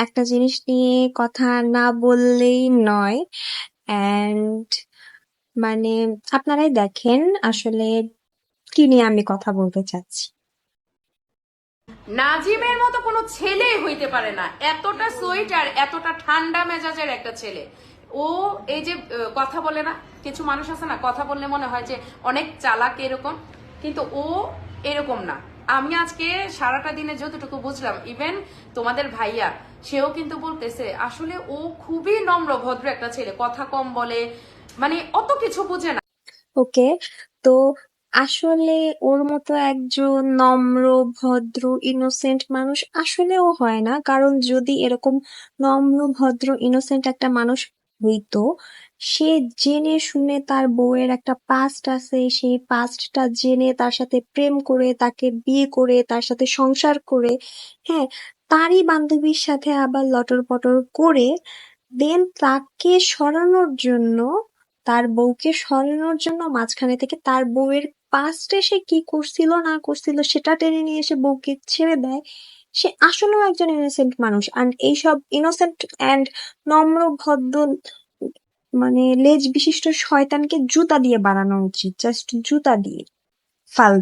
একটা জিনিস নিয়ে কথা না বললেই নয়। অ্যান্ড মানে আপনারাই দেখেন আসলে কি নিয়ে আমি কথা বলতে চাচ্ছি। নাজিমের মতো কোনো ছেলে হইতে পারে না, এতটা সুইট আর এতটা ঠান্ডা মেজাজের একটা ছেলে। ও এই যে কথা বলে না, কিছু মানুষ আছে না কথা বললে মনে হয় যে অনেক চালাক এরকম, কিন্তু ও এরকম না। আমি আজকে সারাটা দিনে যতটুকু বুঝলাম, ইভেন তোমাদের ভাইয়া সেও কিন্তু বলতেছে আসলে ও খুবই নম্র ভদ্র একটা ছেলে, কথা কম বলে, মানে অত কিছু বুঝে না। ওকে, তো আসলে ওর মতো একজন নম্র ভদ্র ইনোসেন্ট মানুষ আসলেও হয় না, কারণ যদি এরকম নম্র ভদ্র ইনোসেন্ট একটা মানুষ হইতো, সে জেনে শুনে তার বউয়ের একটা পাস্ট আছে, সেই পাস্টটা জেনে তার সাথে প্রেম করে তাকে বিয়ে করে তার সাথে সংসার করে, হ্যাঁ, তারই বান্ধবীর সাথে আবার লটর পটর করে দেন তাকে সরানোর জন্য, তার বউকে সরানোর জন্য মাঝখানে থেকে তার বউয়ের পাস্টে সে কি করছিল না করছিল সেটা টেনে নিয়ে এসে বউকে ছেড়ে দেয়। সে আসলেও একজন ইনোসেন্ট মানুষ, and এইসব ইনোসেন্ট অ্যান্ড নম্র ভদ্র লেজ বিশিষ্ট শয়তানকে জুতা দিয়ে বানানো উচিত, জাস্ট জুতা দিয়ে। ফালতু।